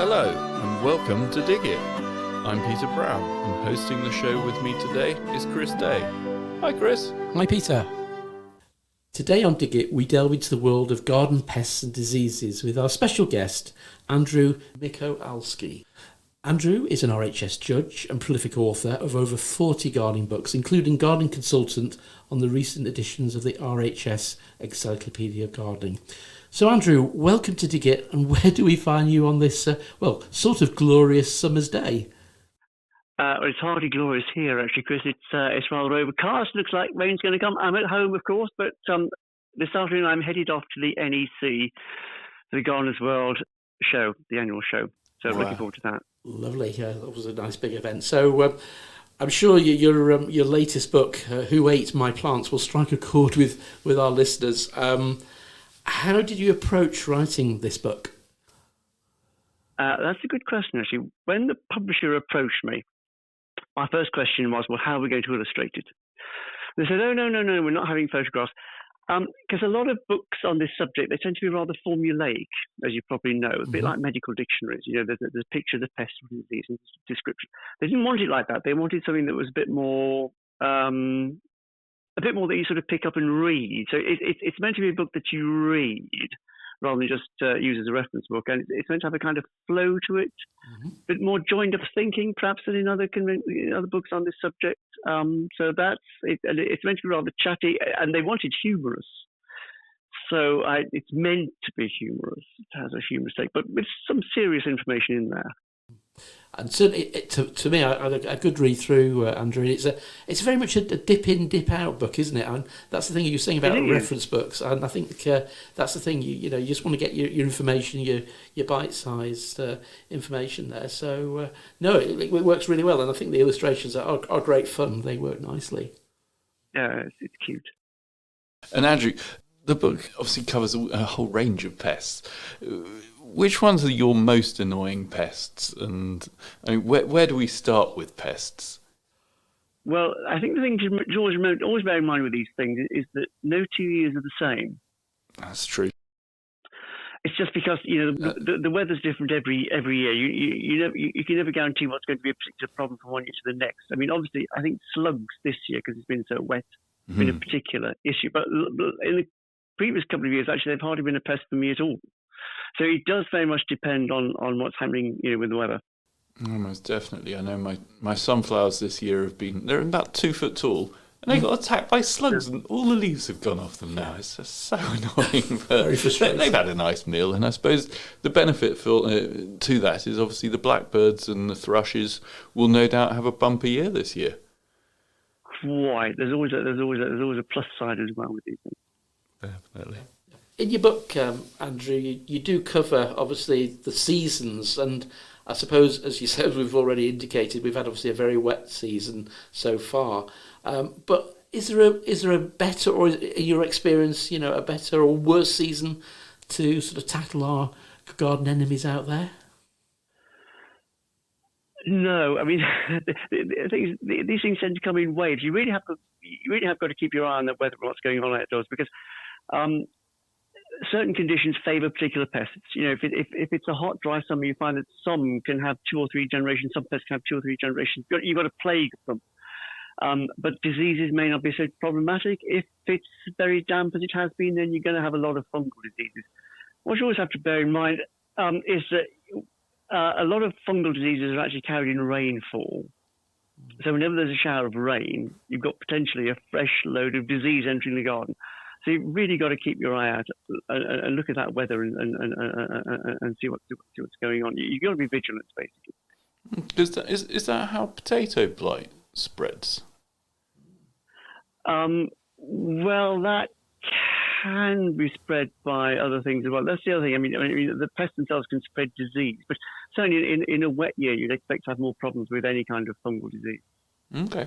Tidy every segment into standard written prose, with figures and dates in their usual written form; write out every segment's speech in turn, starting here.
Hello and welcome to Dig It. I'm Peter Brown and hosting the show with me today is Chris Day. Hi Chris. Hi Peter. Today on Dig It we delve into the world of garden pests and diseases with our special guest Andrew Mikolajski. Andrew is an RHS judge and prolific author of over 40 gardening books, including gardening consultant on the recent editions of the RHS Encyclopedia of Gardening. So Andrew, welcome to Dig It, and where do we find you on this, sort of glorious summer's day? It's hardly glorious here, actually, Chris. It's rather overcast. Looks like rain's going to come. I'm at home, of course, but this afternoon I'm headed off to the NEC, the Gardener's World show, the annual show. So Wow. Looking forward to that. Lovely. That was a nice big event. So I'm sure your latest book, Who Ate My Plants, will strike a chord with our listeners. How did you approach writing this book? That's a good question, actually. When the publisher approached me, my first question was, well, how are we going to illustrate it? They said, oh, no, we're not having photographs. Because a lot of books on this subject, they tend to be rather formulaic, as you probably know, a bit like medical dictionaries. You know, there's a picture of the pest or disease and description. They didn't want it like that. They wanted something that was a bit more that you sort of pick up and read. So it's meant to be a book that you read rather than just use as a reference book. And it's meant to have a kind of flow to it, a bit more joined up thinking perhaps than in other books on this subject. So that's it. And it's meant to be rather chatty, and they wanted humorous. So it's meant to be humorous. It has a humorous take, but with some serious information in there. And certainly, to me, I had a good read through, Andrew. It's very much a dip in, dip out book, isn't it? And that's the thing you're saying about reference books. And I think that's the thing. You just want to get your information, your bite-sized information there. So it works really well. And I think the illustrations are great fun. They work nicely. Yeah, it's cute. And Andrew, the book obviously covers a whole range of pests. Which ones are your most annoying pests? And where do we start with pests? Well, I think the thing to always bear in mind with these things is that no 2 years are the same. That's true. It's just because the weather's different every year. You can never guarantee what's going to be a particular problem from one year to the next. I mean, obviously, I think slugs this year, because it's been so wet, has been a particular issue. But in the previous couple of years, actually, they've hardly been a pest for me at all. So it does very much depend on what's happening with the weather. Oh, most definitely. I know my sunflowers this year they're about 2 foot tall, and they got attacked by slugs, and all the leaves have gone off them now. It's just so annoying. But very frustrating. They've had a nice meal, and I suppose the benefit to that is obviously the blackbirds and the thrushes will no doubt have a bumper year this year. Quite. There's always a plus side as well with these things. Definitely. In your book, Andrew, you do cover, obviously, the seasons, and I suppose, as you said, we've already indicated, we've had, obviously, a very wet season so far. But is there a better, or in your experience, a better or worse season to sort of tackle our garden enemies out there? No, I mean, these things tend to come in waves. You really have got to keep your eye on the weather and what's going on outdoors, because certain conditions favour particular pests. If it's a hot, dry summer, you find that some can have 2 or 3 generations, some pests can have 2 or 3 generations. You've got to plague them. But diseases may not be so problematic. If it's very damp as it has been, then you're going to have a lot of fungal diseases. What you always have to bear in mind is that a lot of fungal diseases are actually carried in rainfall. So whenever there's a shower of rain, you've got potentially a fresh load of disease entering the garden. So you've really got to keep your eye out and look at that weather and see what's going on. You've got to be vigilant, basically. Is that how potato blight spreads? Well, that can be spread by other things as well. That's the other thing. I mean, the pests themselves can spread disease, but certainly in a wet year, you'd expect to have more problems with any kind of fungal disease. Okay.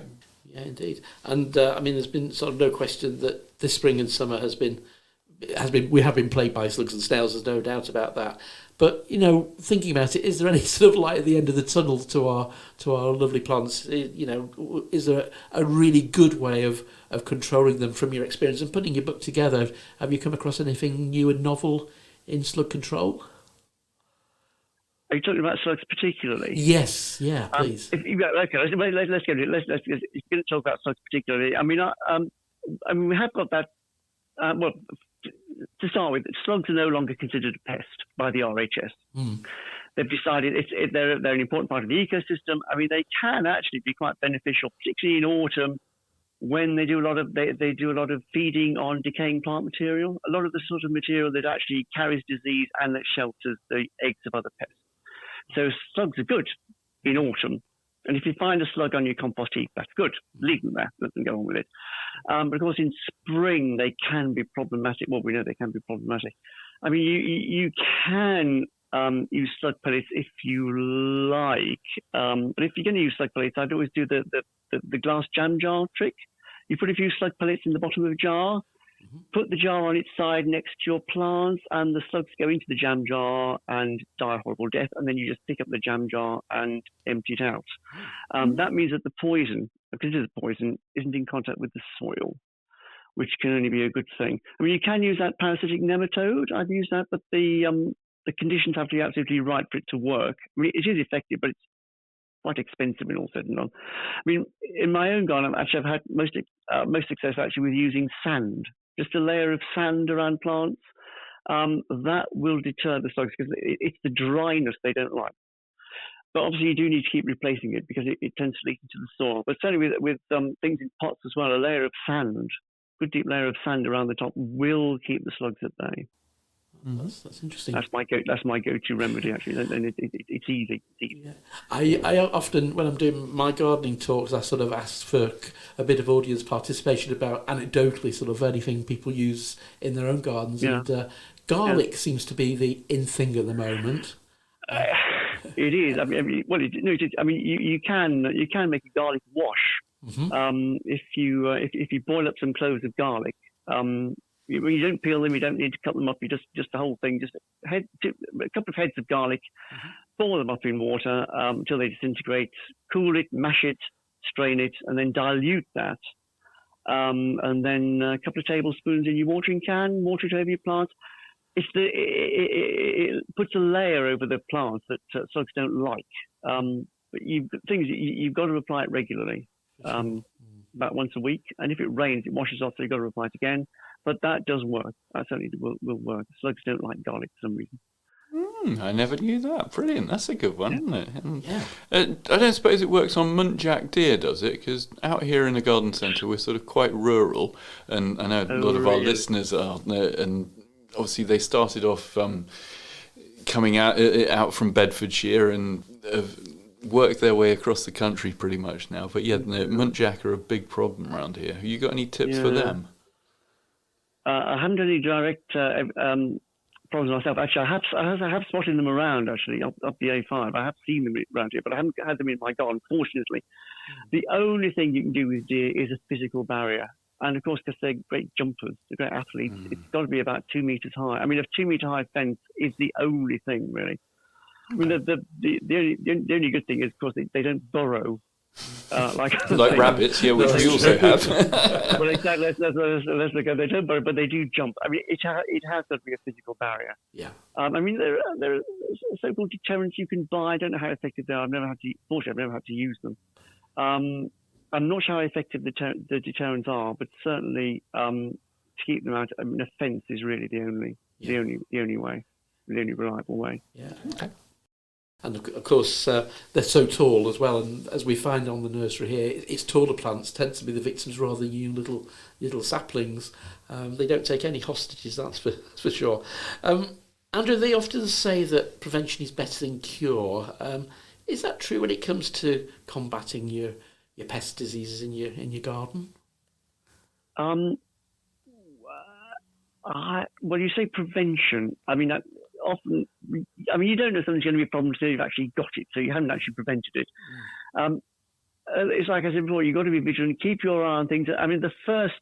Yeah, indeed. And there's been sort of no question that this spring and summer we have been plagued by slugs and snails. There's no doubt about that. But thinking about it, is there any sort of light at the end of the tunnel to our lovely plants? Is there a really good way of controlling them from your experience and putting your book together? Have you come across anything new and novel in slug control? Are you talking about slugs particularly? Yes, yeah, please. Okay, let's get it. Let's if you're going to talk about slugs particularly. I mean, we have got that. Well, to start with, slugs are no longer considered a pest by the RHS. They've decided they're an important part of the ecosystem. I mean, they can actually be quite beneficial, particularly in autumn when they do a lot of feeding on decaying plant material. A lot of the sort of material that actually carries disease and that shelters the eggs of other pests. So slugs are good in autumn. And if you find a slug on your compost heap, that's good. Leave them there. Let them go on with it. But of course, in spring, they can be problematic. Well, we know they can be problematic. I mean, you can use slug pellets if you like. But if you're going to use slug pellets, I'd always do the glass jam jar trick. You put a few slug pellets in the bottom of a jar, put the jar on its side next to your plants, and the slugs go into the jam jar and die a horrible death. And then you just pick up the jam jar and empty it out. That means that the poison, because it is a poison, isn't in contact with the soil, which can only be a good thing. I mean, you can use that parasitic nematode. I've used that, but the conditions have to be absolutely right for it to work. I mean, it is effective, but it's quite expensive and all said and done. I mean, in my own garden, actually, I've had most success actually with using sand. Just a layer of sand around plants, that will deter the slugs because it's the dryness they don't like. But obviously, you do need to keep replacing it because it tends to leak into the soil. But certainly with things in pots as well, a layer of sand, good deep layer of sand around the top will keep the slugs at bay. That's interesting. That's my go-to remedy actually, and it's easy. Yeah. I often, when I'm doing my gardening talks, I sort of ask for a bit of audience participation about anecdotally sort of anything people use in their own gardens, and garlic seems to be the in thing at the moment. It is. I mean, you can make a garlic wash if you boil up some cloves of garlic. You don't peel them, you don't need to cut them up, you just the whole thing, just a couple of heads of garlic, boil them up in water until they disintegrate, cool it, mash it, strain it, and then dilute that. And then a couple of tablespoons in your watering can, water it over your plants. It puts a layer over the plants that slugs don't like. But you've got to apply it regularly, about once a week. And if it rains, it washes off, so you've got to apply it again. But that does work. That certainly will work. Slugs don't like garlic for some reason. I never knew that. Brilliant. That's a good one, isn't it? And, yeah. I don't suppose it works on muntjac deer, does it? Because out here in the garden centre, we're sort of quite rural, and I know a lot of our listeners are, and obviously they started off coming out from Bedfordshire and have worked their way across the country pretty much now. But muntjac are a big problem around here. Have you got any tips for them? I haven't had any direct problems myself. Actually, I have spotted them around, actually, up the A5. I have seen them around here, but I haven't had them in my garden, fortunately. The only thing you can do with deer is a physical barrier. And, of course, because they're great jumpers, they're great athletes, it's got to be about 2 meters high. I mean, a 2 meter high fence is the only thing, really. I mean, the only good thing is, of course, they don't burrow. Like rabbits, which we also have. Well, exactly. Let's look at. They don't burrow, but they do jump. I mean, it has got to be a physical barrier. Yeah. I mean, there are so-called deterrents you can buy. I don't know how effective they are. Fortunately, I've never had to use them. I'm not sure how effective the deterrents are, but certainly to keep them out. I mean, a fence is really the only way, the only reliable way. Yeah. Okay. And of course, they're so tall as well. And as we find on the nursery here, it's taller plants tend to be the victims rather than you little saplings. They don't take any hostages, that's for sure. Andrew, they often say that prevention is better than cure. Is that true when it comes to combating your pest diseases in your garden? Well, you say prevention. I mean, often, you don't know something's going to be a problem until you've actually got it, so you haven't actually prevented it. It's like I said before, you've got to be vigilant, keep your eye on things. I mean, the first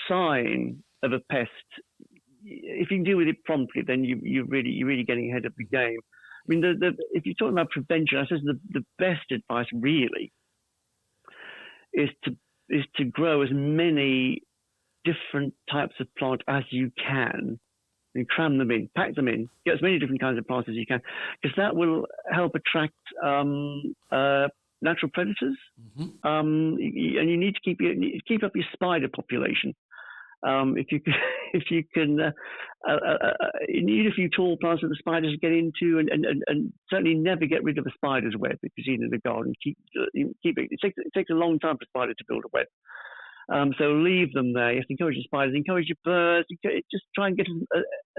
sign of a pest, if you can deal with it promptly, then you're really getting ahead of the game. I mean, if you're talking about prevention, I suppose the best advice really is to grow as many different types of plant as you can and cram them in, pack them in, get as many different kinds of plants as you can, because that will help attract natural predators. And you need to keep up your spider population. If you can, you need a few tall plants that the spiders get into, and certainly never get rid of a spider's web if you see it in the garden. Keep it. It takes a long time for a spider to build a web. So leave them there. You have to encourage the spiders, encourage your birds. Just try and get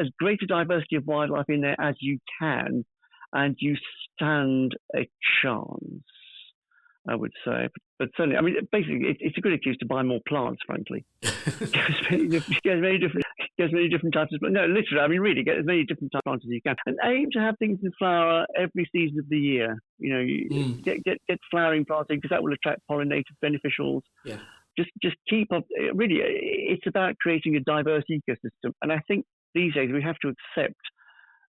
as great a diversity of wildlife in there as you can, and you stand a chance, I would say. But certainly, I mean, basically, it's a good excuse to buy more plants, frankly. Get many different types of plants. No, literally, I mean, really, get as many different types of plants as you can. And aim to have things in flower every season of the year. You know, get flowering plants in, because that will attract pollinators, beneficials. Yeah. Just keep up. Really, it's about creating a diverse ecosystem. And I think these days we have to accept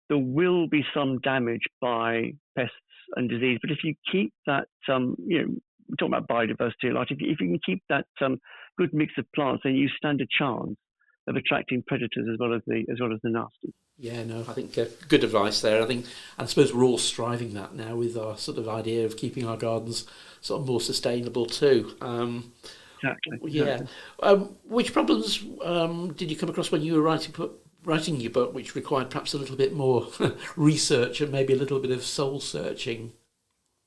there will be some damage by pests and disease. But if you keep that, we're talking about biodiversity a lot. If you can keep that good mix of plants, then you stand a chance of attracting predators as well as the nasty. Yeah, no, I think good advice there. I suppose we're all striving that now with our sort of idea of keeping our gardens sort of more sustainable too. Exactly. Yeah. Which problems did you come across when you were writing your book, which required perhaps a little bit more research and maybe a little bit of soul searching?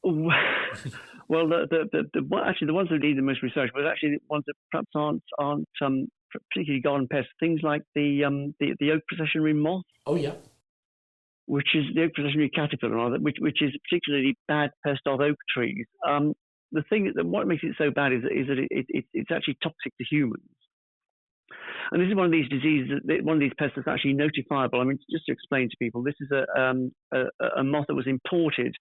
Well, the ones that need the most research, but actually the ones that perhaps aren't particularly garden pests. Things like the oak processionary moth. Oh yeah. Which is the oak processionary caterpillar, which is a particularly bad pest of oak trees. The thing that what makes it so bad is that it's actually toxic to humans. And this is one of these diseases, one of these pests that's actually notifiable. I mean, just to explain to people, this is a moth that was imported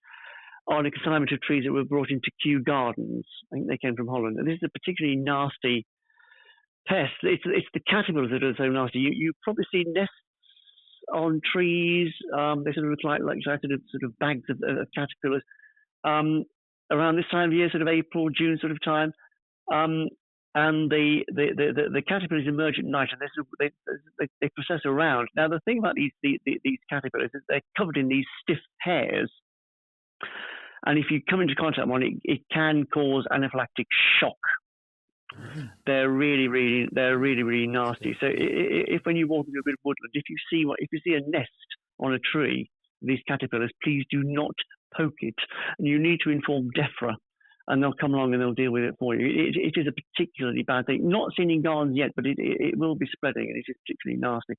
on a consignment of trees that were brought into Kew Gardens. I think they came from Holland. And this is a particularly nasty pest. It's the caterpillars that are so nasty. You probably see nests on trees. They sort of look like sort of bags of caterpillars. Around this time of year, sort of April, June sort of time, and the caterpillars emerge at night, and they process around. Now, the thing about these caterpillars is they're covered in these stiff hairs, and if you come into contact with one, it can cause anaphylactic shock. They're really nasty. So if when you walk into a bit of woodland, if you see a nest on a tree, these caterpillars, please do not poke it, and you need to inform DEFRA, and they'll come along and they'll deal with it for you. It is a particularly bad thing. Not seen in gardens yet, but it will be spreading, and it is particularly nasty.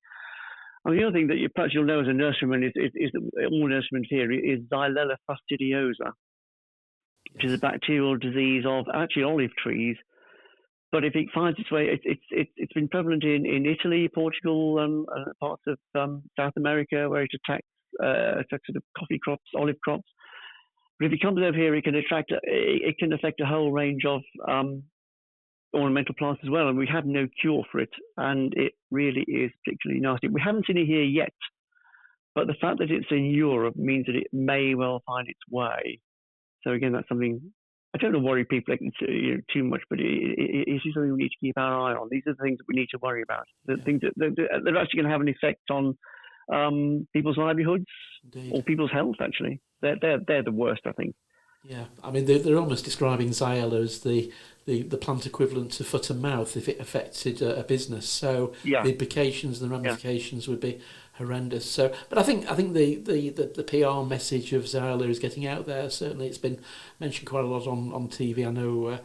And the other thing that perhaps you'll know as a nurseryman is that all nurserymen here is Xylella fastidiosa, which is a bacterial disease of actually olive trees. But if it finds its way, it's been prevalent in Italy, Portugal, and parts of South America, where it attacks sort of coffee crops, olive crops. But if it comes over here, it can affect a whole range of ornamental plants as well, and we have no cure for it, and it really is particularly nasty. We haven't seen it here yet, but the fact that it's in Europe means that it may well find its way. So again, that's something I don't want to worry people too much, but it is something we need to keep our eye on. These are the things that we need to worry about. The things that they're actually going to have an effect on people's livelihoods. Indeed. Or people's health. Actually, they're the worst, I think. Yeah, I mean they're almost describing Xylella as the plant equivalent to foot and mouth if it affected a business. So the implications and the ramifications would be horrendous. So, but I think the PR message of Xylella is getting out there. Certainly, it's been mentioned quite a lot on TV. I know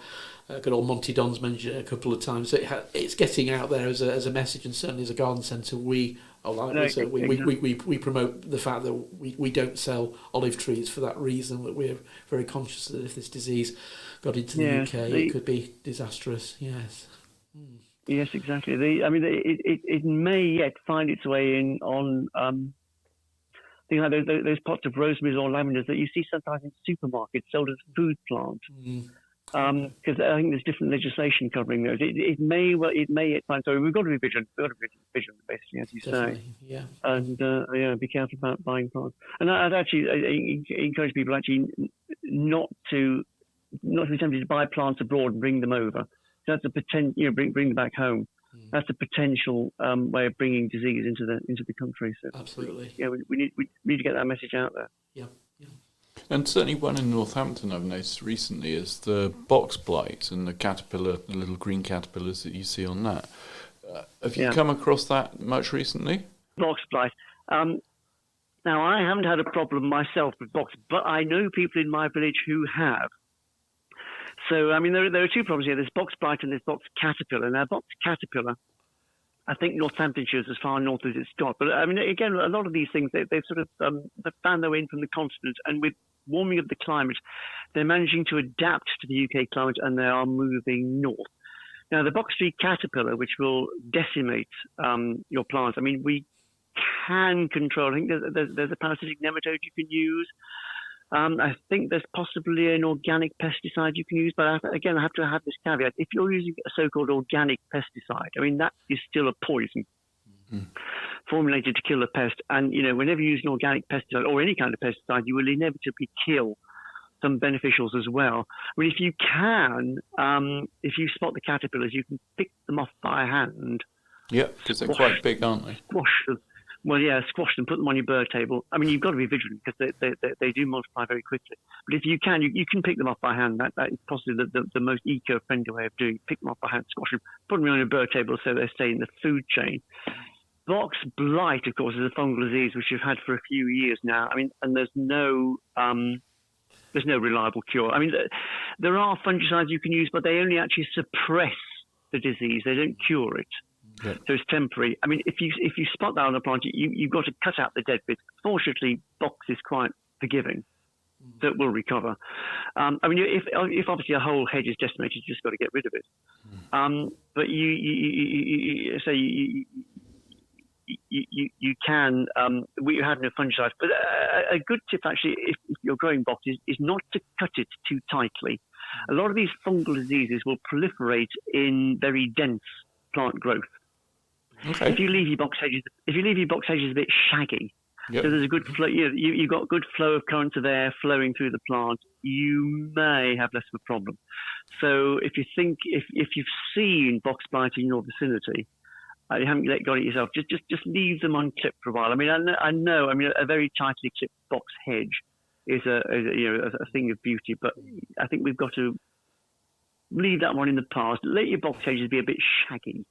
good old Monty Don's mentioned it a couple of times. So it's getting out there as a message, and certainly as a garden centre, we promote the fact that we don't sell olive trees for that reason. That we're very conscious that if this disease got into the UK, it could be disastrous. Yes. Yes, exactly. It may yet find its way in on things like those pots of rosemary or lavenders that you see sometimes in supermarkets sold as food plant. Because I think there's different legislation covering those. It may yet find. So we've got to be vigilant. We've got to be vigilant, basically, as you say. Yeah. And be careful about buying plants. And I'd actually encourage people not to be tempted to buy plants abroad and bring them over. That's a pretend, bring them back home. that's a potential way of bringing disease into the country. So absolutely, we need to get that message out there. Yeah. And certainly one in Northampton I've noticed recently is the box blight and the little green caterpillars that you see on that. Have you come across that much recently? Box blight. Now, I haven't had a problem myself with box, but I know people in my village who have. So, I mean, there are two problems here. There's box blight and there's box caterpillar. Now, box caterpillar, I think Northamptonshire is as far north as it's got. But, I mean, again, a lot of these things, they've sort of they've found their way in from the continent. And with warming of the climate, they're managing to adapt to the UK climate and they are moving north. Now, the box tree caterpillar, which will decimate your plants, I mean, we can control. I think there's a parasitic nematode you can use. I think there's possibly an organic pesticide you can use, but I have to have this caveat. If you're using a so-called organic pesticide, I mean, that is still a poison formulated to kill a pest. And, whenever you use an organic pesticide or any kind of pesticide, you will inevitably kill some beneficials as well. I mean, if you can, if you spot the caterpillars, you can pick them off by hand. Yeah, because they're quite big, aren't they? Squash them. Well, yeah, squash them, put them on your bird table. I mean, you've got to be vigilant because they do multiply very quickly. But if you can, you can pick them off by hand. That is possibly the most eco-friendly way of doing it. Pick them off by hand, squash them, put them on your bird table so they stay in the food chain. Box blight, of course, is a fungal disease which we've had for a few years now. I mean, and there's no reliable cure. I mean, there are fungicides you can use, but they only actually suppress the disease. They don't cure it. Yeah. So it's temporary. I mean, if you spot that on a plant, you've got to cut out the dead bits. Fortunately, box is quite forgiving, so it will recover. I mean, if obviously a whole hedge is decimated, you just got to get rid of it. But you can. We have no fungicides, but a good tip actually, if you're growing box, is not to cut it too tightly. A lot of these fungal diseases will proliferate in very dense plant growth. Okay. If you leave your box hedges a bit shaggy, so there's a good flow. You've got good flow of currents of air flowing through the plant. You may have less of a problem. So if you've seen box blight in your vicinity, you haven't got it yourself. Just leave them unclipped for a while. I mean, I know. I mean, a very tightly clipped box hedge is a thing of beauty, but I think we've got to leave that one in the past. Let your box hedges be a bit shaggy,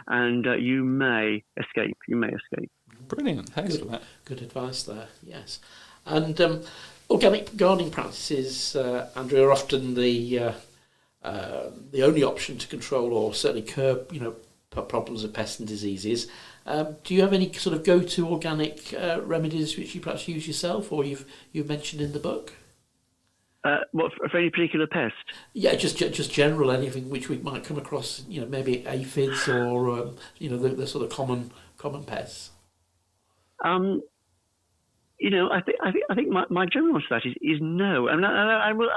and you may escape. Brilliant. Thanks for that. Good advice there. Yes, and organic gardening practices, Andrew, are often the only option to control or certainly curb, problems of pests and diseases. Do you have any sort of go-to organic remedies which you perhaps use yourself, or you've mentioned in the book? What for any particular pest? Yeah, just general, anything which we might come across. Maybe aphids or the sort of common pests. I think my general answer to that is no, and I will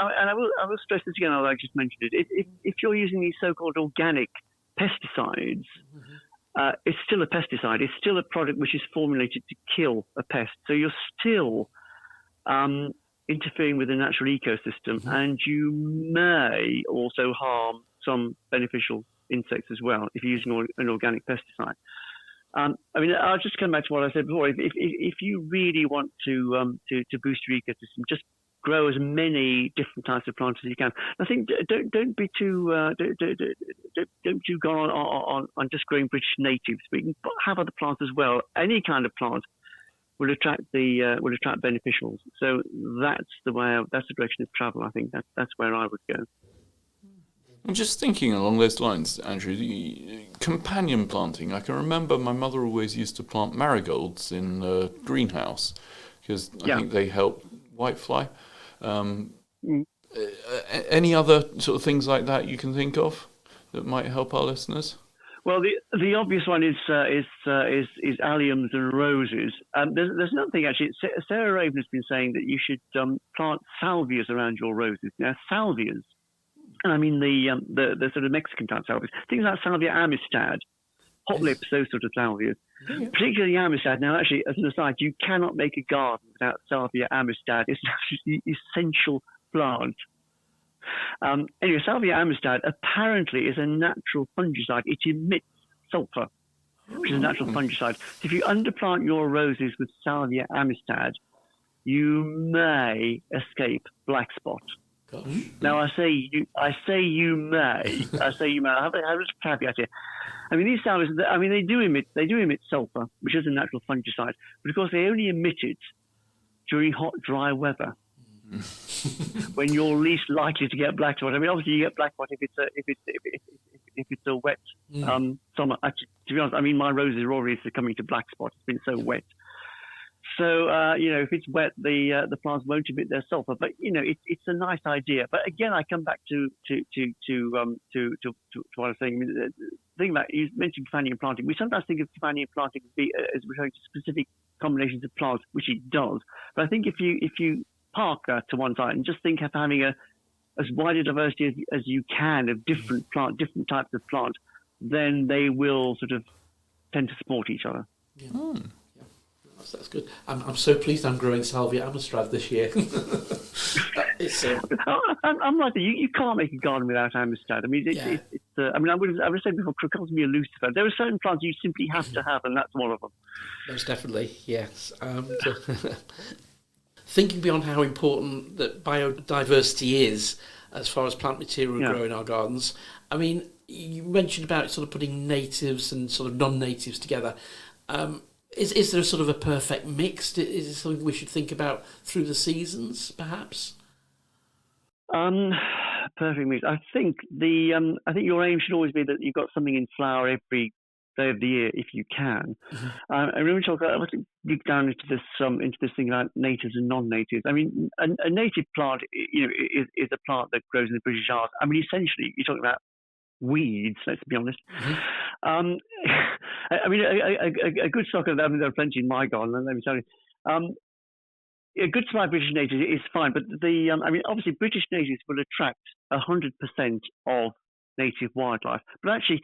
stress this again. I just mentioned it. If you're using these so-called organic pesticides, it's still a pesticide. It's still a product which is formulated to kill a pest. So you're still interfering with the natural ecosystem, and you may also harm some beneficial insects as well if you're using an organic pesticide. I mean, I'll just come back to what I said before. If you really want to boost your ecosystem, just grow as many different types of plants as you can. I think don't be too gone on just growing British natives. We can have other plants as well. Any kind of plant will attract beneficials. So that's the direction of travel. I think that's where I would go. I'm just thinking along those lines, Andrew, the companion planting. I can remember my mother always used to plant marigolds in the greenhouse because I think they help whitefly. Any other sort of things like that you can think of that might help our listeners? Well, the obvious one is alliums and roses. There's another thing actually. Sarah Raven has been saying that you should plant salvias around your roses. Now, salvias, and I mean the sort of Mexican type salvias, things like Salvia amistad, hot lips, those sort of salvias. Yeah. Particularly amistad. Now, actually, as an aside, you cannot make a garden without Salvia amistad. It's actually the essential plant. Anyway, Salvia amistad apparently is a natural fungicide. It emits sulfur, which is a natural fungicide. So if you underplant your roses with Salvia amistad, you may escape black spot. Gosh. Now I say you may. I say you may. I have a caveat here. I mean, these salvias. I mean, they do emit sulfur, which is a natural fungicide, but of course they only emit it during hot, dry weather, when you're least likely to get black spot. I mean, obviously you get black spot if it's a wet summer. Actually, to be honest, I mean, my roses are already succumbing to black spot. It's been so wet. So if it's wet, the plants won't emit their sulfur. But it's a nice idea. But again, I come back to what I was saying. I mean, the thing about, you mentioned companion planting. We sometimes think of companion planting as referring to specific combinations of plants, which it does. But I think if you park that to one side and just think of having as wide a diversity as you can of different types of plant, then they will sort of tend to support each other. Yeah. That's good. I'm so pleased I'm growing Salvia amistad this year. I'm like that. You can't make a garden without amistad. I mean, I would say before, it calls me a Lucifer. There are certain plants you simply have to have, and that's one of them. Most definitely, yes. Thinking beyond how important that biodiversity is as far as plant material grow in our gardens, I mean, you mentioned about sort of putting natives and sort of non-natives together. Is there a sort of a perfect mix? Is it something we should think about through the seasons, perhaps? Perfect mix. I think your aim should always be that you've got something in flower every day of the year if you can. And when we talk, I want to dig down into this thing about natives and non-natives. I mean, a native plant, is a plant that grows in the British Isles. I mean, essentially, you're talking about weeds, let's be honest. I mean, a good stock of them, there are plenty in my garden, and let me tell you, a good supply of British natives is fine, but obviously British natives will attract 100% of native wildlife. But actually,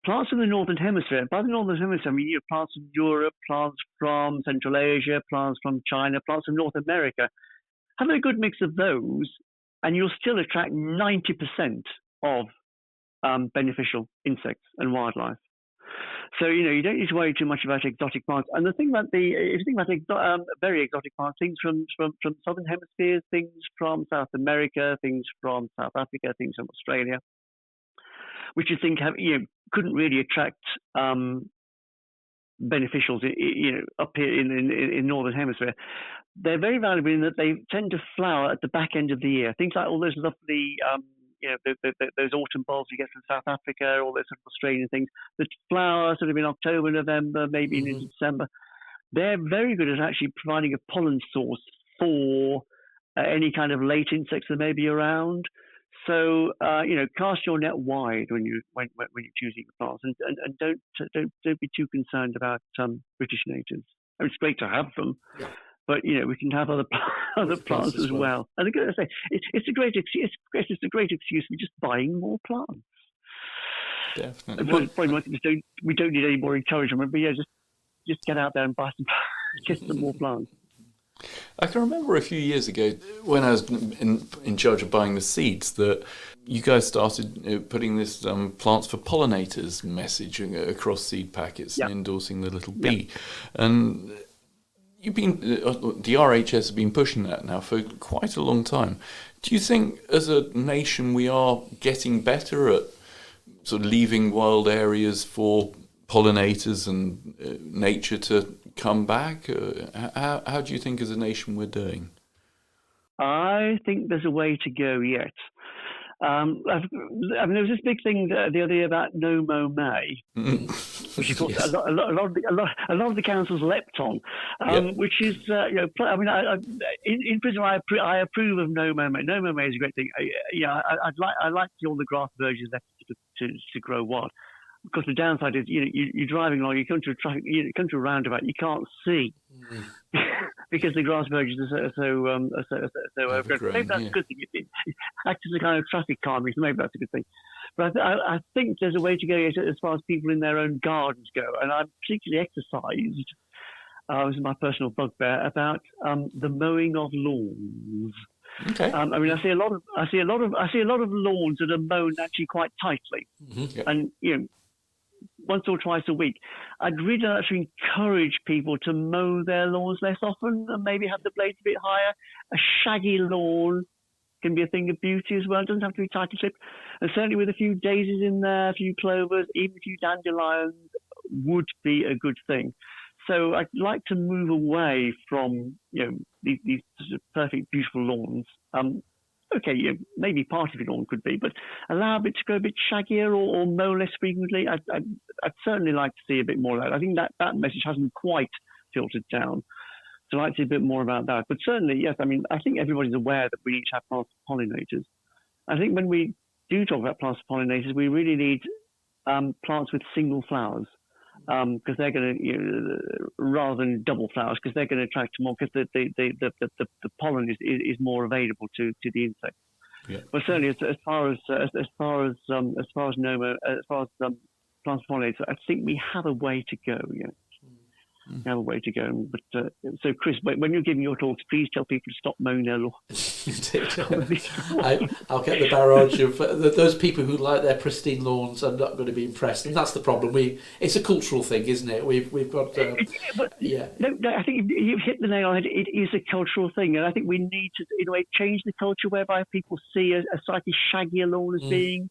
plants from the Northern Hemisphere, by the Northern Hemisphere, I mean, plants from Europe, plants from Central Asia, plants from China, plants from North America, have a good mix of those, and you'll still attract 90% of beneficial insects and wildlife. So, you don't need to worry too much about exotic plants. And the thing about if you think about very exotic plants, things from Southern Hemisphere, things from South America, things from South Africa, things from Australia, which you think couldn't really attract beneficials, up here in Northern Hemisphere. They're very valuable in that they tend to flower at the back end of the year. Things like all those lovely those autumn bulbs you get from South Africa, all those sort of Australian things that flower sort of in October, November, maybe into December. They're very good at actually providing a pollen source for any kind of late insects that may be around. So cast your net wide when you're choosing the plants, and don't be too concerned about British natives. I mean, it's great to have them. Yeah. But we can have other plants as well. And again, I say it's a great excuse. It's a great excuse for just buying more plants. Definitely. We don't need any more encouragement. But just get out there and buy some more plants. I can remember a few years ago when I was in charge of buying the seeds that you guys started putting this plants for pollinators message across seed packets and endorsing the little bee. And the RHS has been pushing that now for quite a long time. Do you think as a nation we are getting better at sort of leaving wild areas for pollinators and nature to come back? How do you think as a nation we're doing? I think there's a way to go yet. There was this big thing the other day about No Mow May, which of course a lot of the councils leapt on, which is in principle I approve of No Mow May. No Mow May is a great thing. I like all the grass versions left to grow wild. Of course, the downside is you're driving along, you come to a roundabout, you can't see because the grass verges are so overgrown. Maybe that's a good thing. It acts as a kind of traffic calming, so maybe that's a good thing. But I think there's a way to go as far as people in their own gardens go, and I'm particularly exercised. This is my personal bugbear about the mowing of lawns. Okay. I see a lot of lawns that are mown actually quite tightly, and once or twice a week. I'd really like to encourage people to mow their lawns less often and maybe have the blades a bit higher. A shaggy lawn can be a thing of beauty as well. It doesn't have to be tightly clipped. And certainly with a few daisies in there, a few clovers, even a few dandelions would be a good thing. So I'd like to move away from, these sort of perfect, beautiful lawns. Okay, maybe part of your lawn could be, but allow it to go a bit shaggier or mow less frequently. I'd certainly like to see a bit more of that. I think that message hasn't quite filtered down. So I'd like to see a bit more about that. But certainly, yes, I mean, I think everybody's aware that we need to have plants for pollinators. I think when we do talk about plants for pollinators, we really need plants with single flowers. Because they're going to, rather than double flowers, because they're going to attract more, because the pollen is more available to the insect. Yeah. But certainly, as far as plants pollinators, I think we have a way to go. We have a way to go. But so, Chris, when you're giving your talks, please tell people to stop mowing their lawn. I'll get the barrage of those people who like their pristine lawns are not going to be impressed, and that's the problem. It's a cultural thing, isn't it? We've got yeah. No, I think you've hit the nail on it. It is a cultural thing, and I think we need to, in a way, change the culture whereby people see a slightly shaggier lawn as being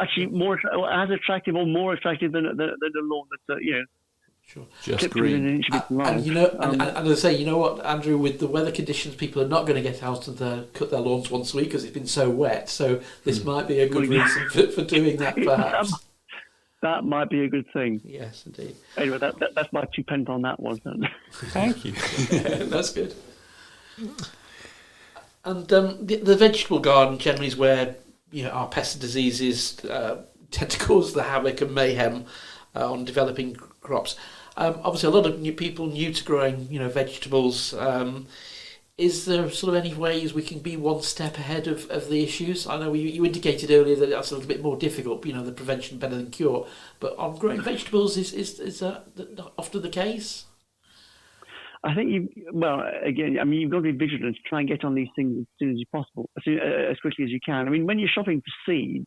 actually more as attractive or more attractive than a lawn that's Sure. Just green. And and as I say, you know what, Andrew, with the weather conditions, people are not going to get out and cut their lawns once a week because it's been so wet. So this might be a good reason for doing that, perhaps. That might be a good thing. Yes, indeed. Anyway, that's my 2 pence on that one. Thank you. That's good. And the vegetable garden generally is where our pests and diseases tend to cause the havoc and mayhem on developing crops. Obviously, a lot of new people new to growing, vegetables. Is there sort of any ways we can be one step ahead of the issues? I know you indicated earlier that that's a little bit more difficult. The prevention better than cure. But on growing vegetables, is that often the case? I think you've got to be vigilant to try and get on these things as soon as possible, as quickly as you can. I mean, when you're shopping for seeds,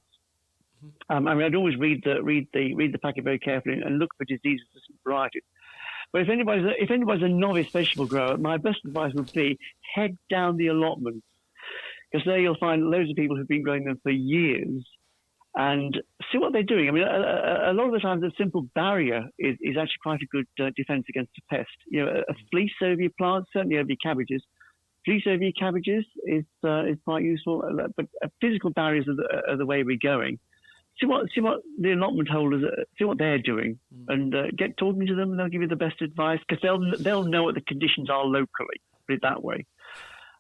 I'd always read the packet very carefully and look for disease-resistant varieties. But if anybody's a novice vegetable grower, my best advice would be head down the allotments, because there you'll find loads of people who've been growing them for years and see what they're doing. I mean, a lot of the times, a simple barrier is actually quite a good defense against a pest. A fleece over your plants, certainly over your cabbages. Fleece over your cabbages is quite useful, but physical barriers are the way we're going. See what the allotment holders see what they're doing, and get talking to them, and they'll give you the best advice, because they'll know what the conditions are locally. Put it that way,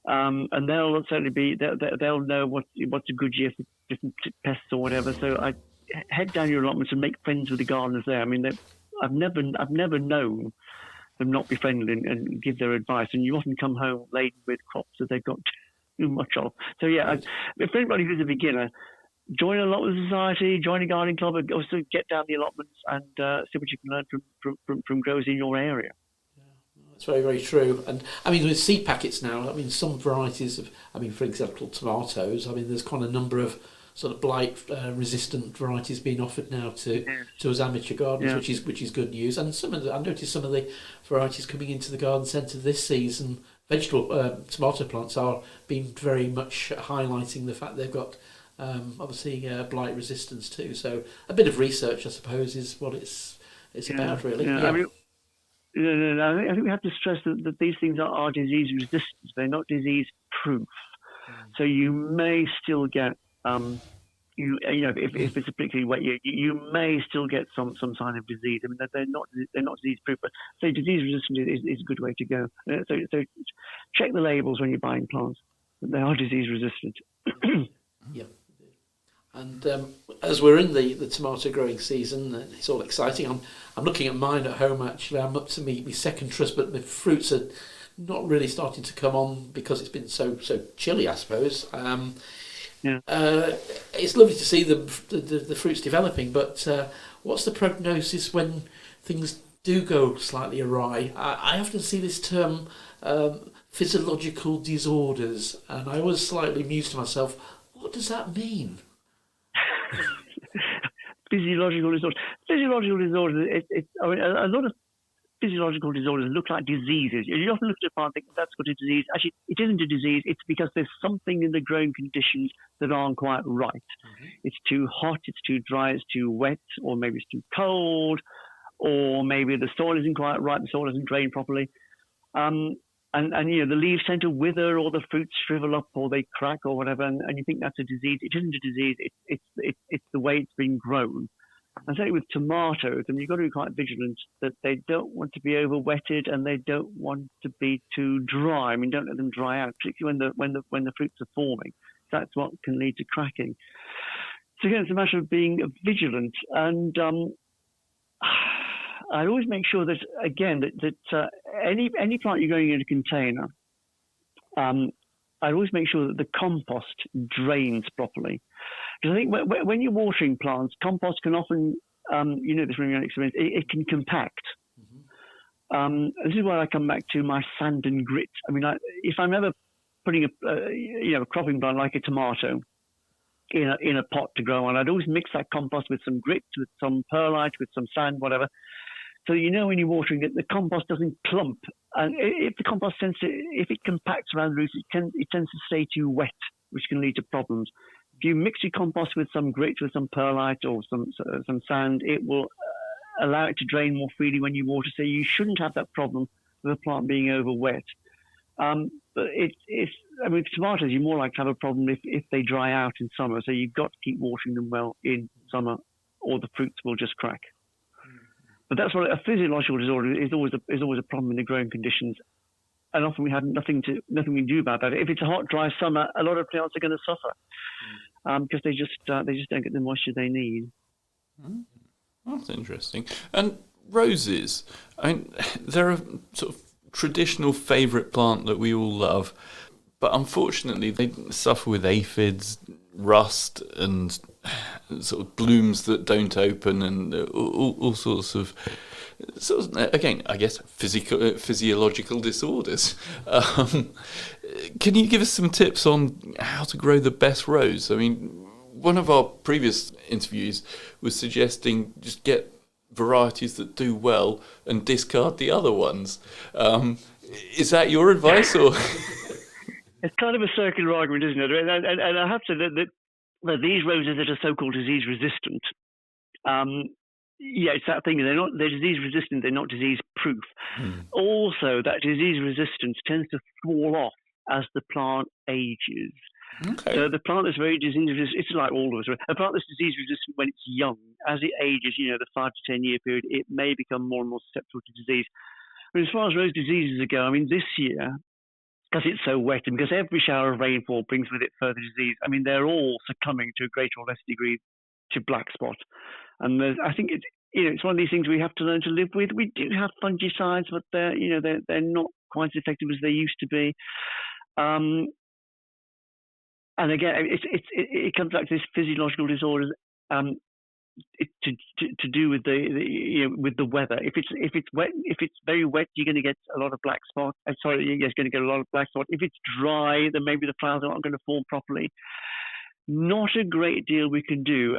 and they'll certainly they'll know what's a good year for different pests or whatever. So I head down your allotments and make friends with the gardeners there. I mean, I've never known them not be friendly and give their advice, and you often come home laden with crops that they've got too much of. So if anybody who's a beginner, join an allotment society, join a gardening club, and also get down the allotments and see what you can learn from growers in your area. Yeah, that's very, very true. And I mean, with seed packets now, some varieties of, for example, tomatoes. There's quite a number of sort of blight resistant varieties being offered now to us amateur gardeners, which is good news. And I noticed some of the varieties coming into the garden centre this season, vegetable tomato plants, are being very much highlighting the fact they've got obviously blight resistance too. So a bit of research, I suppose, is what it's about, really. Yeah. I think we have to stress that these things are disease resistant. They're not disease proof. So you may still get if it's a particularly wet year, you may still get some sign of disease. They're not disease proof, but so disease resistant is a good way to go. So check the labels when you're buying plants. They are disease resistant. Yeah. And as we're in the tomato growing season, it's all exciting. I'm looking at mine at home, actually. I'm up to my second truss, but the fruits are not really starting to come on because it's been so chilly, I suppose. It's lovely to see the fruits developing, but what's the prognosis when things do go slightly awry? I often see this term physiological disorders, and I always slightly muse to myself, what does that mean? physiological disorders. Physiological disorders. I mean, a lot of physiological disorders look like diseases. You often look at a plant and think that's got a disease. Actually, it isn't a disease. It's because there's something in the growing conditions that aren't quite right. Mm-hmm. It's too hot, it's too dry, it's too wet, or maybe it's too cold, or maybe the soil isn't quite right, the soil doesn't drain properly. And you know, the leaves tend to wither, or the fruits shrivel up, or they crack, or whatever, and you think that's a disease. It isn't a disease. It's the way it's been grown. And certainly with tomatoes, I mean, you've got to be quite vigilant that they don't want to be over-wetted and they don't want to be too dry. I mean, don't let them dry out, particularly when the fruits are forming. That's what can lead to cracking. So again, it's a matter of being vigilant. And I always make sure that, again, that any plant you're going in a container, I always make sure that the compost drains properly. Because I think when you're watering plants, compost can often, you know this from your own experience, it can compact. Mm-hmm. This is where I come back to my sand and grit. I mean, if I'm ever putting a cropping plant like a tomato in a pot to grow on, I'd always mix that compost with some grit, with some perlite, with some sand, whatever. So you know when you're watering it, the compost doesn't clump. And if the compost if it compacts around the roots, it tends to stay too wet, which can lead to problems. If you mix your compost with some grit, with some perlite or some sand, it will allow it to drain more freely when you water. So you shouldn't have that problem with a plant being over wet. But I mean, tomatoes, you're more likely to have a problem if they dry out in summer. So you've got to keep watering them well in summer, or the fruits will just crack. But that's what a physiological disorder is always a problem in the growing conditions, and often we have nothing we can do about that. If it's a hot, dry summer, a lot of plants are going to suffer because they just don't get the moisture they need. That's interesting. And roses, I mean, they're a sort of traditional favourite plant that we all love, but unfortunately they suffer with aphids, rust, and sort of blooms that don't open, and all sorts of again, I guess, physiological disorders. Can you give us some tips on how to grow the best rose? I mean, one of our previous interviews was suggesting just get varieties that do well and discard the other ones. Is that your advice, or? It's kind of a circular argument, isn't it? And I have to say that these roses that are so-called disease resistant, it's that thing. They're disease resistant. They're not disease proof. Also, that disease resistance tends to fall off as the plant ages. Okay. So the plant that's very disease resistant, it's like all of us. A plant that's disease resistant when it's young, as it ages, the 5 to 10 year period, it may become more and more susceptible to disease. But as far as rose diseases go, I mean, this year, because it's so wet and because every shower of rainfall brings with it further disease, I mean, they're all succumbing to a greater or less degree to black spot. And I think it's one of these things we have to learn to live with. We do have fungicides, but they're not quite as effective as they used to be. And again, it comes back to this physiological disorders to do with with the weather. If it's wet, if it's very wet, you're going to get a lot of black spot. You're going to get a lot of black spot. If it's dry, then maybe the flowers aren't going to form properly. Not a great deal we can do.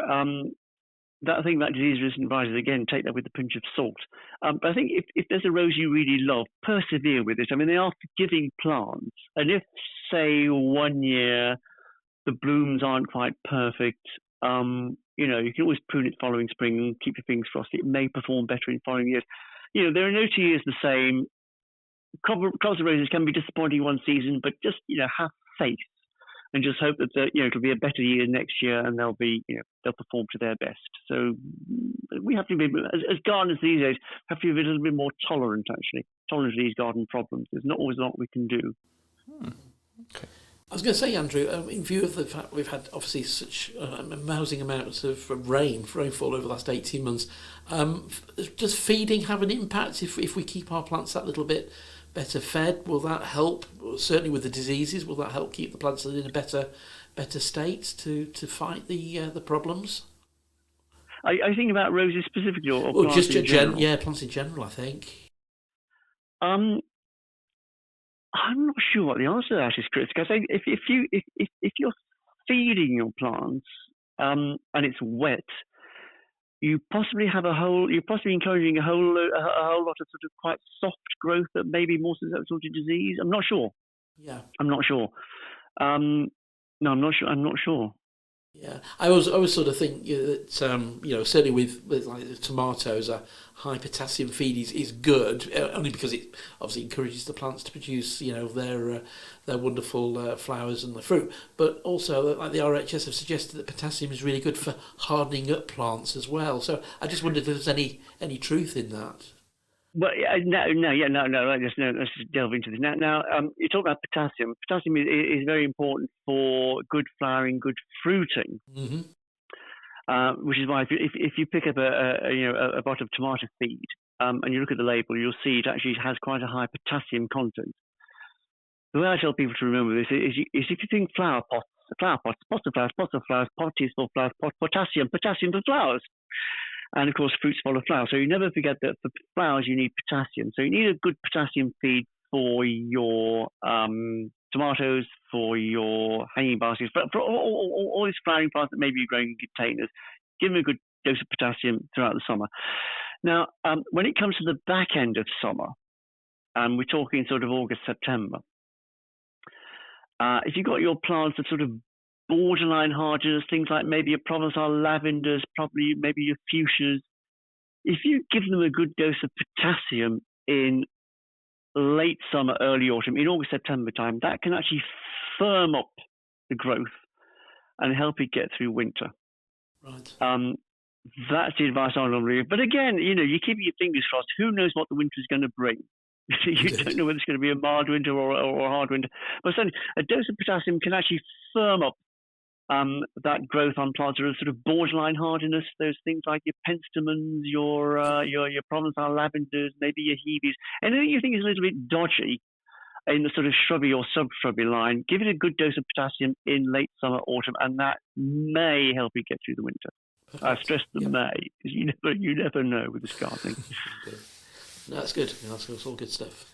That thing about disease-resistant varieties, again, take that with a pinch of salt. But I think if there's a rose you really love, persevere with it. I mean, they are forgiving plants. And if, say, one year the blooms aren't quite perfect, you can always prune it following spring and keep your fingers crossed. It may perform better in following years. There are no 2 years the same. Crops of roses can be disappointing one season, but just, have faith. And just hope that it'll be a better year next year, and they'll perform to their best. So we have to be, as gardeners these days, have to be a little bit more tolerant to these garden problems. There's not always a lot we can do. Okay. I was going to say, Andrew, in view of the fact we've had obviously such amounting amounts of rainfall over the last 18 months, does feeding have an impact if we keep our plants that little bit better fed? Will that help? Certainly with the diseases, will that help keep the plants in a better state to fight the problems? Are you thinking about roses specifically, or plants just in general? Plants in general, I think. I'm not sure what the answer to that is, Chris. Because if you're feeding your plants and it's wet, you're possibly encouraging a whole lot of sort of quite soft growth that may be more susceptible to disease. I'm not sure. Yeah. I'm not sure. No, I'm not sure. I'm not sure. Yeah, I always sort of think that certainly with like the tomatoes, a high potassium feed is good, only because it obviously encourages the plants to produce their wonderful flowers and the fruit. But also, like the RHS have suggested that potassium is really good for hardening up plants as well. So I just wondered if there's any truth in that. Well, no. Let's just delve into this now. You talk about potassium. Potassium is very important for good flowering, good fruiting. Mm-hmm. Which is why if you pick up a bottle of tomato feed and you look at the label, you'll see it actually has quite a high potassium content. The way I tell people to remember this is if you think pots of flowers, pot is for flowers, potassium for flowers. And of course, fruits follow flowers. So you never forget that for flowers, you need potassium. So you need a good potassium feed for your tomatoes, for your hanging baskets, for all these flowering plants that maybe you're growing in containers. Give them a good dose of potassium throughout the summer. Now, when it comes to the back end of summer, we're talking sort of August, September, if you've got your plants that sort of borderline hardiness, things like maybe your Provençal lavenders, probably maybe your fuchsias. If you give them a good dose of potassium in late summer, early autumn, in August, September time, that can actually firm up the growth and help it get through winter. Right. That's the advice I normally give. But again, you keep your fingers crossed. Who knows what the winter is going to bring? You don't know whether it's going to be a mild winter or a hard winter. But certainly, a dose of potassium can actually firm up that growth on plants that are sort of borderline hardiness. Those things like your penstemons, your Provençal lavenders, maybe your hebees. Anything you think is a little bit dodgy in the sort of shrubby or sub-shrubby line, give it a good dose of potassium in late summer, autumn, and that may help you get through the winter. Perfect. I stress the may, because you never know with this gardening. No, that's good. That's all good stuff.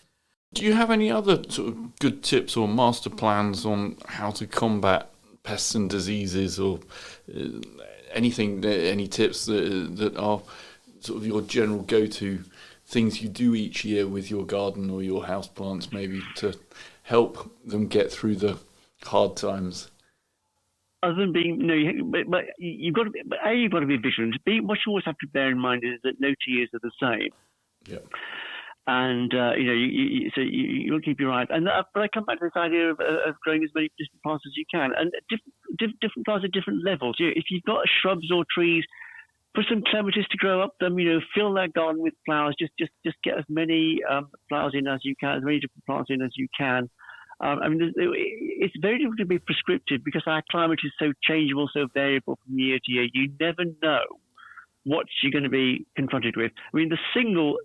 Do you have any other sort of good tips or master plans on how to combat pests and diseases, or anything? Any tips that are sort of your general go-to things you do each year with your garden or your house plants, maybe to help them get through the hard times? Other than being, you've got to be vigilant. What you always have to bear in mind is that no 2 years are the same. Yeah. And so you'll keep your eyes. And but I come back to this idea of growing as many different plants as you can, and different plants at different levels. If you've got shrubs or trees, put some clematis to grow up them. Fill that garden with flowers. Just get as many flowers in as you can, as many different plants in as you can. It's very difficult to be prescriptive because our climate is so changeable, so variable from year to year. You never know what you're going to be confronted with. I mean, the single